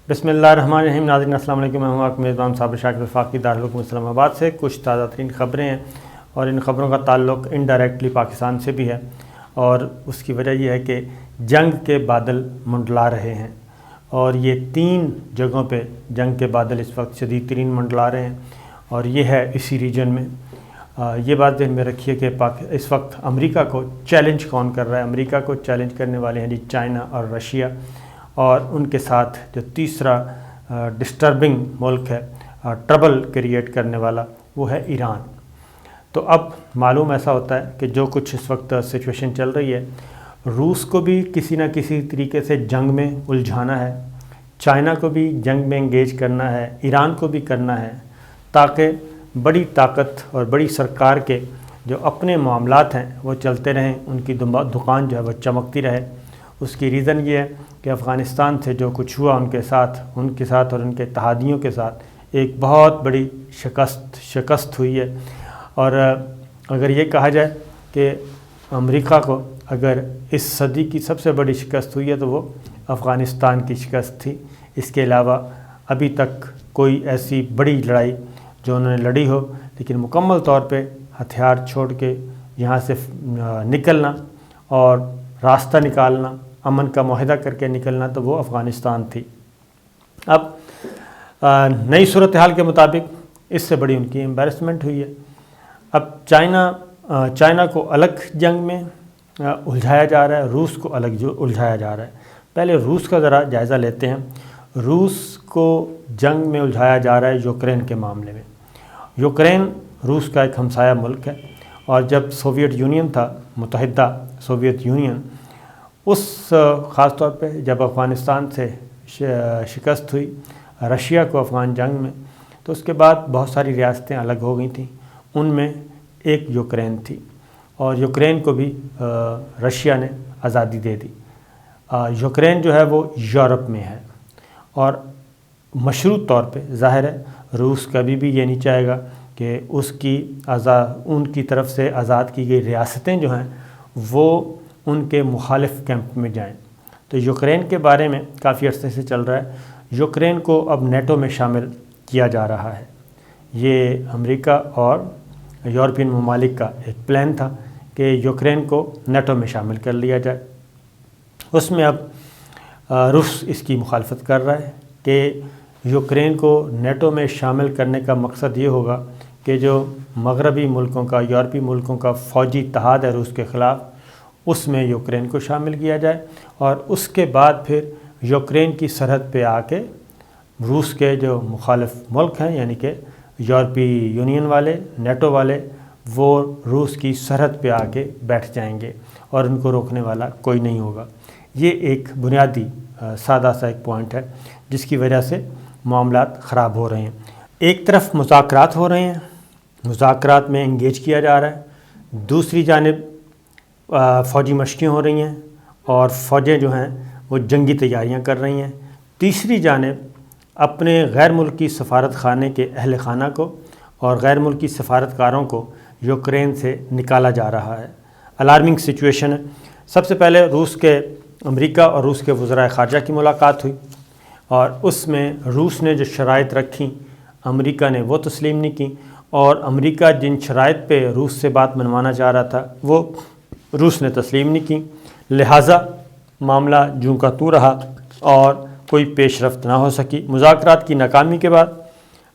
بسم اللہ الرحمن الرحیم. ناظرین السلام علیکم. میں ہوں آپ میزبان صابر شاکر وفاقی دارالحکومت اسلام آباد سے. کچھ تازہ ترین خبریں ہیں اور ان خبروں کا تعلق انڈائریکٹلی پاکستان سے بھی ہے، اور اس کی وجہ یہ ہے کہ جنگ کے بادل منڈلا رہے ہیں، اور یہ 3 جگہوں پہ جنگ کے بادل اس وقت شدید ترین منڈلا رہے ہیں، اور یہ ہے اسی ریجن میں. یہ بات ذہن میں رکھیے کہ اس وقت امریکہ کو چیلنج کون کر رہا ہے. امریکہ کو چیلنج کرنے والے ہیں چائنا اور رشیا، اور ان کے ساتھ جو تیسرا ڈسٹربنگ ملک ہے، ٹربل کریٹ کرنے والا، وہ ہے ایران. تو اب معلوم ایسا ہوتا ہے کہ جو کچھ اس وقت سچویشن چل رہی ہے، روس کو بھی کسی نہ کسی طریقے سے جنگ میں الجھانا ہے، چائنا کو بھی جنگ میں انگیج کرنا ہے، ایران کو بھی کرنا ہے، تاکہ بڑی طاقت اور بڑی سرکار کے جو اپنے معاملات ہیں وہ چلتے رہیں، ان کی دکان جو ہے وہ چمکتی رہے. اس کی ریزن یہ ہے کہ افغانستان سے جو کچھ ہوا ان کے ساتھ اور ان کے اتحادیوں کے ساتھ ایک بہت بڑی شکست ہوئی ہے. اور اگر یہ کہا جائے کہ امریکہ کو اگر اس صدی کی سب سے بڑی شکست ہوئی ہے تو وہ افغانستان کی شکست تھی. اس کے علاوہ ابھی تک کوئی ایسی بڑی لڑائی جو انہوں نے لڑی ہو، لیکن مکمل طور پہ ہتھیار چھوڑ کے یہاں سے نکلنا اور راستہ نکالنا، امن کا معاہدہ کر کے نکلنا، تو وہ افغانستان تھی. اب نئی صورتحال کے مطابق اس سے بڑی ان کی امبیرسمنٹ ہوئی ہے. اب چائنا کو الگ جنگ میں الجھایا جا رہا ہے، روس کو الگ الجھایا جا رہا ہے. پہلے روس کا ذرا جائزہ لیتے ہیں. روس کو جنگ میں الجھایا جا رہا ہے یوکرین کے معاملے میں. یوکرین روس کا ایک ہمسایہ ملک ہے، اور جب سوویت یونین تھا، متحدہ سوویت یونین، اس خاص طور پہ جب افغانستان سے شکست ہوئی رشیا کو افغان جنگ میں، تو اس کے بعد بہت ساری ریاستیں الگ ہو گئی تھیں. ان میں ایک یوکرین تھی، اور یوکرین کو بھی رشیا نے آزادی دے دی. یوکرین جو ہے وہ یورپ میں ہے، اور مشروط طور پہ ظاہر ہے روس کبھی بھی یہ نہیں چاہے گا کہ ان کی طرف سے آزاد کی گئی ریاستیں جو ہیں وہ ان کے مخالف کیمپ میں جائیں. تو یوکرین کے بارے میں کافی عرصے سے چل رہا ہے. یوکرین کو اب نیٹو میں شامل کیا جا رہا ہے. یہ امریکہ اور یورپین ممالک کا ایک پلان تھا کہ یوکرین کو نیٹو میں شامل کر لیا جائے. اس میں اب روس اس کی مخالفت کر رہا ہے کہ یوکرین کو نیٹو میں شامل کرنے کا مقصد یہ ہوگا کہ جو مغربی ملکوں کا، یورپی ملکوں کا فوجی اتحاد ہے روس کے خلاف، اس میں یوکرین کو شامل کیا جائے، اور اس کے بعد پھر یوکرین کی سرحد پہ آ کے روس کے جو مخالف ملک ہیں، یعنی کہ یورپی یونین والے، نیٹو والے، وہ روس کی سرحد پہ آ کے بیٹھ جائیں گے، اور ان کو روکنے والا کوئی نہیں ہوگا. یہ ایک بنیادی سادہ سا ایک پوائنٹ ہے جس کی وجہ سے معاملات خراب ہو رہے ہیں. ایک طرف مذاکرات ہو رہے ہیں، مذاکرات میں انگیج کیا جا رہا ہے، دوسری جانب فوجی مشقیں ہو رہی ہیں، اور فوجیں جو ہیں وہ جنگی تیاریاں کر رہی ہیں. تیسری جانب اپنے غیر ملکی سفارت خانے کے اہل خانہ کو اور غیر ملکی سفارتکاروں کو یوکرین سے نکالا جا رہا ہے. الارمنگ سچویشن ہے. سب سے پہلے امریکہ اور روس کے وزرائے خارجہ کی ملاقات ہوئی، اور اس میں روس نے جو شرائط رکھیں امریکہ نے وہ تسلیم نہیں کی، اور امریکہ جن شرائط پہ روس سے بات منوانا چاہ رہا تھا وہ روس نے تسلیم نہیں کی. لہٰذا معاملہ جوں کا توں رہا اور کوئی پیش رفت نہ ہو سکی. مذاکرات کی ناکامی کے بعد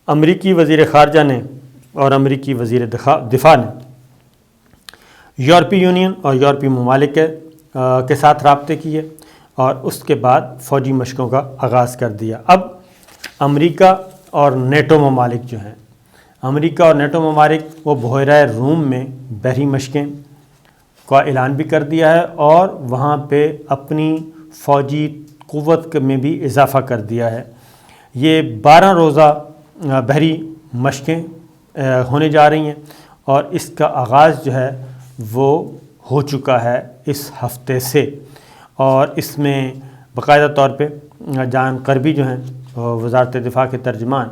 امریکی وزیر خارجہ نے اور امریکی وزیر دفاع نے یورپی یونین اور یورپی ممالک کے ساتھ رابطے کیے، اور اس کے بعد فوجی مشقوں کا آغاز کر دیا. اب امریکہ اور نیٹو ممالک جو ہیں، امریکہ اور نیٹو ممالک وہ بحیرہ روم میں بحری مشقیں کا اعلان بھی کر دیا ہے، اور وہاں پہ اپنی فوجی قوت میں بھی اضافہ کر دیا ہے. یہ 12 روزہ بحری مشقیں ہونے جا رہی ہیں، اور اس کا آغاز جو ہے وہ ہو چکا ہے اس ہفتے سے. اور اس میں باقاعدہ طور پہ جان کربی جو ہیں وزارت دفاع کے ترجمان،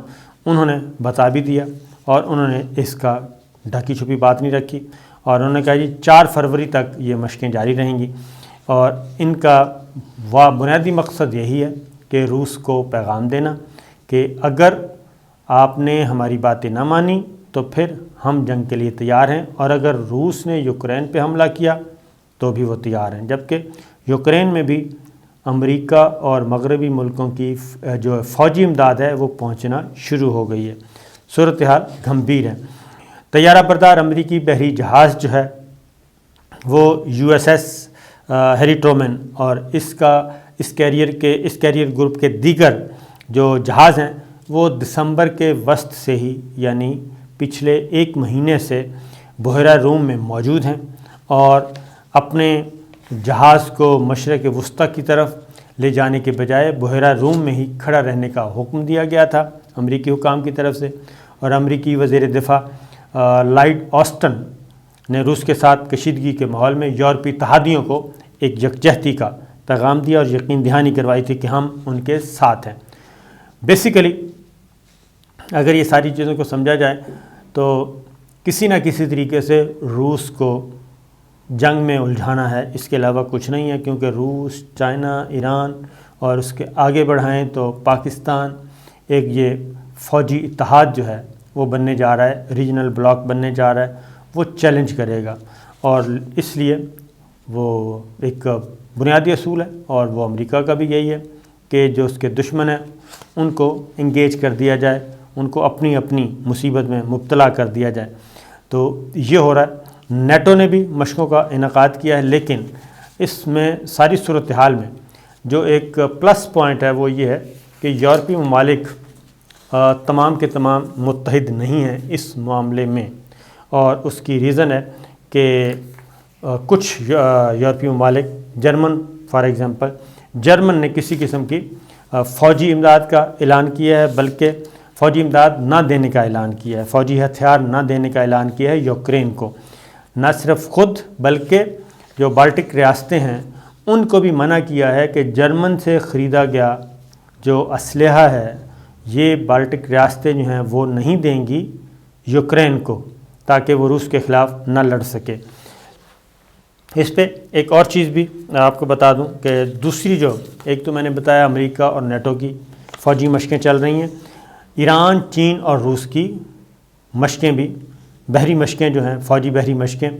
انہوں نے بتا بھی دیا، اور انہوں نے اس کا ڈھکی چھپی بات نہیں رکھی، اور انہوں نے کہا 4 فروری تک یہ مشقیں جاری رہیں گی، اور ان کا بنیادی مقصد یہی ہے کہ روس کو پیغام دینا کہ اگر آپ نے ہماری باتیں نہ مانی تو پھر ہم جنگ کے لیے تیار ہیں، اور اگر روس نے یوکرین پہ حملہ کیا تو بھی وہ تیار ہیں، جبکہ یوکرین میں بھی امریکہ اور مغربی ملکوں کی جو فوجی امداد ہے وہ پہنچنا شروع ہو گئی ہے۔ صورتحال گھمبیر ہے۔ طیارہ بردار امریکی بحری جہاز جو ہے وہ USS ہیری ٹرومین اور اس کیریئر گروپ کے دیگر جو جہاز ہیں وہ دسمبر کے وسط سے ہی، یعنی پچھلے 1 مہینے سے بحیرہ روم میں موجود ہیں، اور اپنے جہاز کو مشرق وسطیٰ کی طرف لے جانے کے بجائے بحیرہ روم میں ہی کھڑا رہنے کا حکم دیا گیا تھا امریکی حکام کی طرف سے۔ اور امریکی وزیر دفاع لائیڈ آسٹن نے روس کے ساتھ کشیدگی کے ماحول میں یورپی اتحادیوں کو ایک یکجہتی کا پیغام دیا اور یقین دہانی کروائی تھی کہ ہم ان کے ساتھ ہیں۔ بیسیکلی اگر یہ ساری چیزوں کو سمجھا جائے تو کسی نہ کسی طریقے سے روس کو جنگ میں الجھانا ہے، اس کے علاوہ کچھ نہیں ہے، کیونکہ روس، چائنا، ایران اور اس کے آگے بڑھائیں تو پاکستان ایک یہ فوجی اتحاد جو ہے وہ بننے جا رہا ہے، ریجنل بلاک بننے جا رہا ہے، وہ چیلنج کرے گا، اور اس لیے وہ ایک بنیادی اصول ہے، اور وہ امریکہ کا بھی یہی ہے کہ جو اس کے دشمن ہیں ان کو انگیج کر دیا جائے، ان کو اپنی اپنی مصیبت میں مبتلا کر دیا جائے۔ تو یہ ہو رہا ہے۔ نیٹو نے بھی مشقوں کا انعقاد کیا ہے، لیکن اس میں ساری صورتحال میں جو ایک پلس پوائنٹ ہے وہ یہ ہے کہ یورپی ممالک تمام کے تمام متحد نہیں ہیں اس معاملے میں، اور اس کی ریزن ہے کہ کچھ یورپی ممالک، جرمن فار ایگزامپل، جرمن نے کسی قسم کی فوجی امداد کا اعلان کیا ہے، بلکہ فوجی امداد نہ دینے کا اعلان کیا ہے، فوجی ہتھیار نہ دینے کا اعلان کیا ہے یوکرین کو۔ نہ صرف خود بلکہ جو بالٹک ریاستیں ہیں ان کو بھی منع کیا ہے کہ جرمن سے خریدا گیا جو اسلحہ ہے یہ بالٹک ریاستیں جو ہیں وہ نہیں دیں گی یوکرین کو، تاکہ وہ روس کے خلاف نہ لڑ سکے۔ اس پہ ایک اور چیز بھی آپ کو بتا دوں کہ دوسری جو ایک تو میں نے بتایا امریکہ اور نیٹو کی فوجی مشقیں چل رہی ہیں، ایران، چین اور روس کی مشقیں بھی، بحری مشقیں جو ہیں، فوجی بحری مشقیں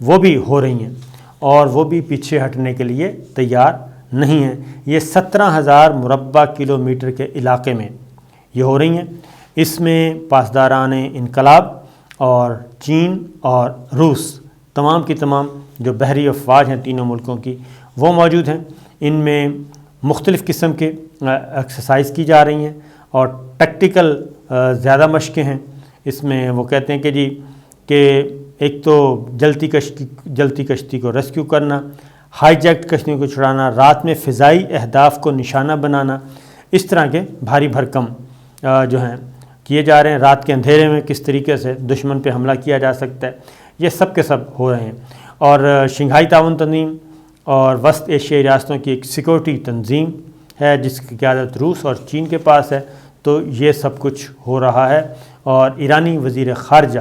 وہ بھی ہو رہی ہیں، اور وہ بھی پیچھے ہٹنے کے لیے تیار نہیں ہیں۔ یہ 17,000 مربع کلومیٹر کے علاقے میں یہ ہو رہی ہیں۔ اس میں پاسداران انقلاب اور چین اور روس، تمام کی تمام جو بحری افواج ہیں تینوں ملکوں کی وہ موجود ہیں۔ ان میں مختلف قسم کے ایکسرسائز کی جا رہی ہیں اور ٹیکٹیکل زیادہ مشقیں ہیں۔ اس میں وہ کہتے ہیں کہ ایک تو جلتی کشتی کو ریسکیو کرنا، ہائی جیکٹ کشتیوں کو چھڑانا، رات میں فضائی اہداف کو نشانہ بنانا، اس طرح کے بھاری بھرکم جو ہیں کیے جا رہے ہیں۔ رات کے اندھیرے میں کس طریقے سے دشمن پہ حملہ کیا جا سکتا ہے، یہ سب کے سب ہو رہے ہیں۔ اور شنگھائی تعاون تنظیم اور وسط ایشیائی ریاستوں کی ایک سیکورٹی تنظیم ہے جس کی قیادت روس اور چین کے پاس ہے، تو یہ سب کچھ ہو رہا ہے۔ اور ایرانی وزیر خارجہ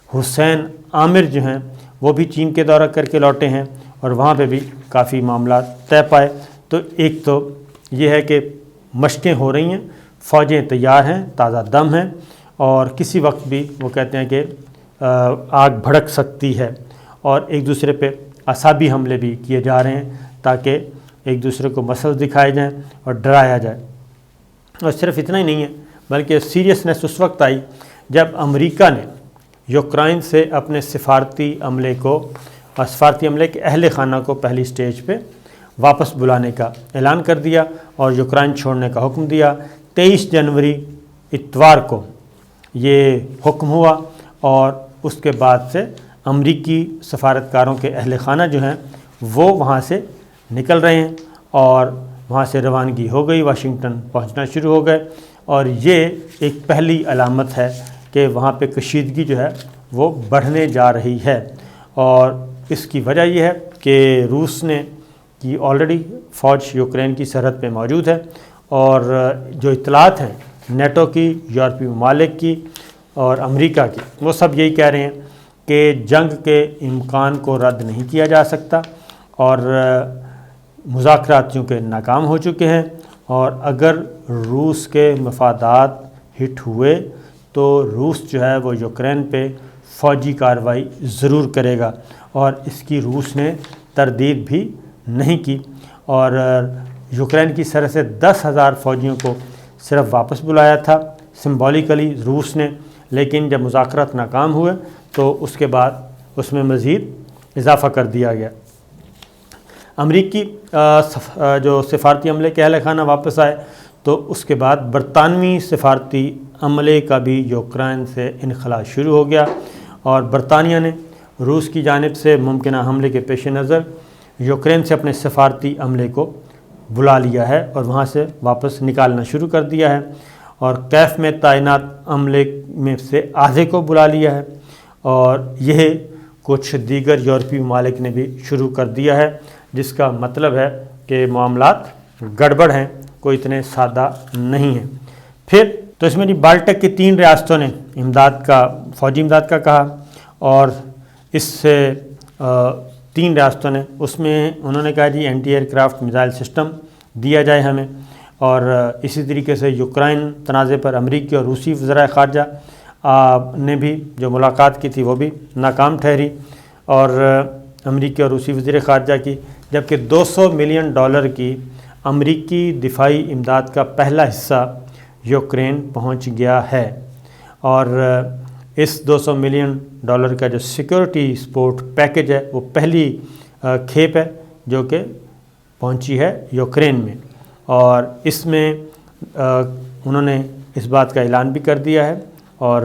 حسین عامر جو ہیں وہ بھی چین کے دورہ کر کے لوٹے ہیں، اور وہاں پہ بھی کافی معاملات طے پائے۔ تو ایک تو یہ ہے کہ مشقیں ہو رہی ہیں، فوجیں تیار ہیں، تازہ دم ہیں، اور کسی وقت بھی وہ کہتے ہیں کہ آگ بھڑک سکتی ہے، اور ایک دوسرے پہ اعصابی حملے بھی کیے جا رہے ہیں تاکہ ایک دوسرے کو مسل دکھائے جائیں اور ڈرایا جائے۔ اور صرف اتنا ہی نہیں ہے بلکہ سیریسنس اس وقت آئی جب امریکہ نے یوکرائن سے اپنے سفارتی عملے کے اہل خانہ کو پہلی سٹیج پہ واپس بلانے کا اعلان کر دیا اور یوکرائن چھوڑنے کا حکم دیا۔ 23 جنوری اتوار کو یہ حکم ہوا، اور اس کے بعد سے امریکی سفارتکاروں کے اہل خانہ جو ہیں وہ وہاں سے نکل رہے ہیں، اور وہاں سے روانگی ہو گئی، واشنگٹن پہنچنا شروع ہو گئے۔ اور یہ ایک پہلی علامت ہے کہ وہاں پہ کشیدگی جو ہے وہ بڑھنے جا رہی ہے، اور اس کی وجہ یہ ہے کہ روس نے کی آلریڈی فوج یوکرین کی سرحد پہ موجود ہے، اور جو اطلاعات ہیں نیٹو کی، یورپی ممالک کی اور امریکہ کی، وہ سب یہی کہہ رہے ہیں کہ جنگ کے امکان کو رد نہیں کیا جا سکتا، اور مذاکرات چونکہ ناکام ہو چکے ہیں، اور اگر روس کے مفادات ہٹ ہوئے تو روس جو ہے وہ یوکرین پہ فوجی کارروائی ضرور کرے گا، اور اس کی روس نے تردید بھی نہیں کی، اور یوکرین کی سرحد سے 10,000 فوجیوں کو صرف واپس بلایا تھا سمبولیکلی روس نے، لیکن جب مذاکرات ناکام ہوئے تو اس کے بعد اس میں مزید اضافہ کر دیا گیا۔ امریکی جو سفارتی عملے کے اہل خانہ واپس آئے تو اس کے بعد برطانوی سفارتی عملے کا بھی یوکرین سے انخلاء شروع ہو گیا، اور برطانیہ نے روس کی جانب سے ممکنہ حملے کے پیش نظر یوکرین سے اپنے سفارتی عملے کو بلا لیا ہے اور وہاں سے واپس نکالنا شروع کر دیا ہے، اور کیف میں تعینات عملے میں سے آدھے کو بلا لیا ہے، اور یہ کچھ دیگر یورپی ممالک نے بھی شروع کر دیا ہے، جس کا مطلب ہے کہ معاملات گڑبڑ ہیں، کوئی اتنے سادہ نہیں ہیں۔ پھر تو اس میں جی بالٹک کی 3 ریاستوں نے فوجی امداد کا کہا، اور اس سے 3 ریاستوں نے اس میں انہوں نے کہا جی anti aircraft missile system دیا جائے ہمیں، اور اسی طریقے سے یوکرائن تنازع پر امریکی اور روسی وزرائے خارجہ نے بھی جو ملاقات کی تھی وہ بھی ناکام ٹھہری، اور امریکی اور روسی وزیر خارجہ کی، جبکہ $200 ملین کی امریکی دفاعی امداد کا پہلا حصہ یوکرین پہنچ گیا ہے، اور اس $200 ملین کا جو سیکورٹی سپورٹ پیکج ہے وہ پہلی کھیپ ہے جو کہ پہنچی ہے یوکرین میں، اور اس میں انہوں نے اس بات کا اعلان بھی کر دیا ہے اور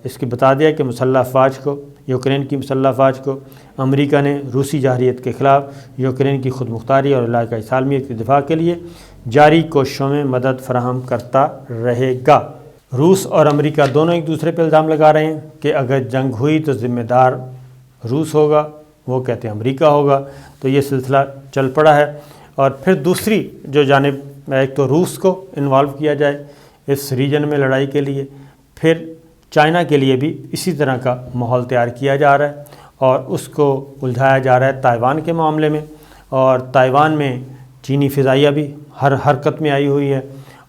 اس کی بتا دیا کہ مسلح افواج کو، یوکرین کی مسلح افواج کو امریکہ نے روسی جارحیت کے خلاف یوکرین کی خود مختاری اور علاقائی سالمیت کے دفاع کے لیے جاری کوششوں میں مدد فراہم کرتا رہے گا۔ روس اور امریکہ دونوں ایک دوسرے پہ الزام لگا رہے ہیں کہ اگر جنگ ہوئی تو ذمہ دار روس ہوگا، وہ کہتے ہیں امریکہ ہوگا، تو یہ سلسلہ چل پڑا ہے۔ اور پھر دوسری جو جانب، ایک تو روس کو انوالو کیا جائے اس ریجن میں لڑائی کے لیے، پھر چائنا کے لیے بھی اسی طرح کا ماحول تیار کیا جا رہا ہے اور اس کو الجھایا جا رہا ہے تائیوان کے معاملے میں، اور تائیوان میں چینی فضائیہ بھی ہر حرکت میں آئی ہوئی ہے،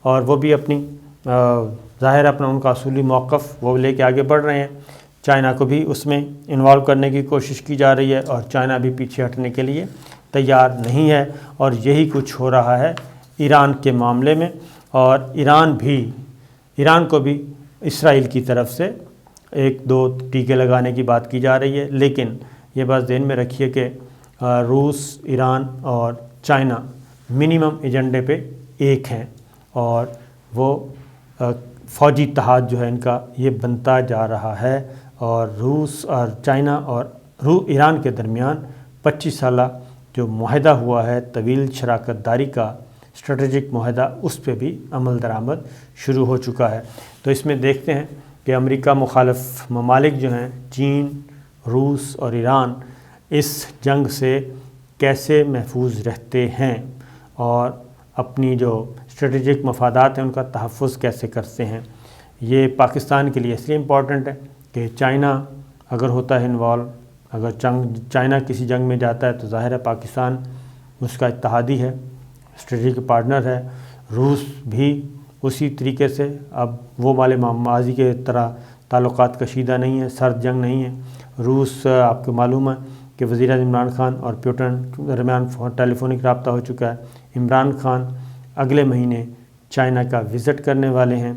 اور وہ بھی اپنی ظاہر اپنا ان کا اصولی موقف وہ لے کے آگے بڑھ رہے ہیں۔ چائنا کو بھی اس میں انوالو کرنے کی کوشش کی جا رہی ہے، اور چائنا بھی پیچھے ہٹنے کے لیے تیار نہیں ہے، اور یہی کچھ ہو رہا ہے ایران کے معاملے میں، اور ایران کو بھی اسرائیل کی طرف سے 1-2 ٹیکے لگانے کی بات کی جا رہی ہے، لیکن یہ بات ذہن میں رکھیے کہ روس، ایران اور چائنا منیمم ایجنڈے پہ ایک ہیں، اور وہ فوجی اتحاد جو ہے ان کا یہ بنتا جا رہا ہے، اور روس اور چائنا اور ایران کے درمیان 25 سالہ جو معاہدہ ہوا ہے طویل شراکت داری کا اسٹریٹجک معاہدہ، اس پہ بھی عمل درآمد شروع ہو چکا ہے۔ تو اس میں دیکھتے ہیں کہ امریکہ مخالف ممالک جو ہیں چین، روس اور ایران اس جنگ سے کیسے محفوظ رہتے ہیں اور اپنی جو اسٹریٹجک مفادات ہیں ان کا تحفظ کیسے کرتے ہیں۔ یہ پاکستان کے لیے اس لیے امپورٹنٹ ہے کہ چائنا اگر ہوتا ہے انوالو، اگر چائنا کسی جنگ میں جاتا ہے تو ظاہر ہے پاکستان اس کا اتحادی ہے، اسٹریٹجک پارٹنر ہے۔ روس بھی اسی طریقے سے، اب وہ والے ماضی کے طرح تعلقات کشیدہ نہیں ہیں، سرد جنگ نہیں ہے۔ روس آپ کو معلوم ہے کہ وزیر اعظم عمران خان اور پیوٹن کے درمیان ٹیلی فونک رابطہ ہو چکا ہے۔ عمران خان اگلے مہینے چائنا کا وزٹ کرنے والے ہیں۔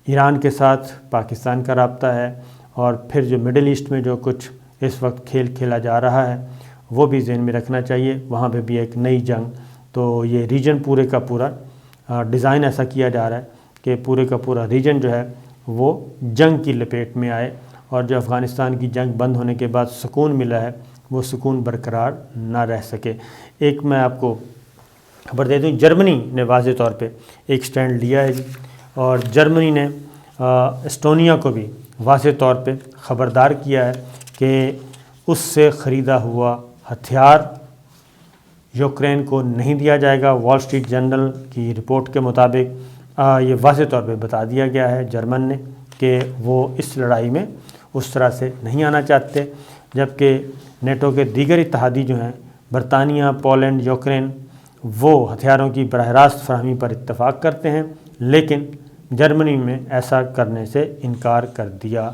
ایران کے ساتھ پاکستان کا رابطہ ہے، اور پھر جو مڈل ایسٹ میں جو کچھ اس وقت کھیل کھیلا جا رہا ہے وہ بھی ذہن میں رکھنا چاہیے، وہاں پہ بھی ایک نئی جنگ۔ تو یہ ریجن پورے کا پورا ڈیزائن ایسا کیا جا رہا ہے کہ پورے کا پورا ریجن جو ہے وہ جنگ کی لپیٹ میں آئے، اور جو افغانستان کی جنگ بند ہونے کے بعد سکون ملا ہے وہ سکون برقرار نہ رہ سکے۔ ایک میں آپ کو خبر دے دوں، جرمنی نے واضح طور پہ ایک سٹینڈ لیا ہے جی، اور جرمنی نے اسٹونیا کو بھی واضح طور پہ خبردار کیا ہے کہ اس سے خریدا ہوا ہتھیار یوکرین کو نہیں دیا جائے گا۔ وال اسٹریٹ جرنل کی رپورٹ کے مطابق یہ واضح طور پہ بتا دیا گیا ہے جرمن نے کہ وہ اس لڑائی میں اس طرح سے نہیں آنا چاہتے، جبکہ نیٹو کے دیگر اتحادی جو ہیں برطانیہ، پولینڈ، یوکرین وہ ہتھیاروں کی براہ راست فراہمی پر اتفاق کرتے ہیں، لیکن جرمنی میں ایسا کرنے سے انکار کر دیا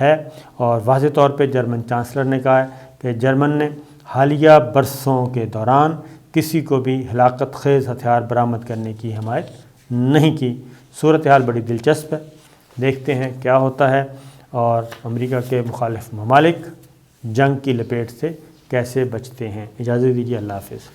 ہے، اور واضح طور پہ جرمن چانسلر نے کہا ہے کہ جرمن نے حالیہ برسوں کے دوران کسی کو بھی ہلاکت خیز ہتھیار برآمد کرنے کی حمایت نہیں کی۔ صورتحال بڑی دلچسپ ہے، دیکھتے ہیں کیا ہوتا ہے اور امریکہ کے مخالف ممالک جنگ کی لپیٹ سے کیسے بچتے ہیں۔ اجازت دیجیے، اللہ حافظ۔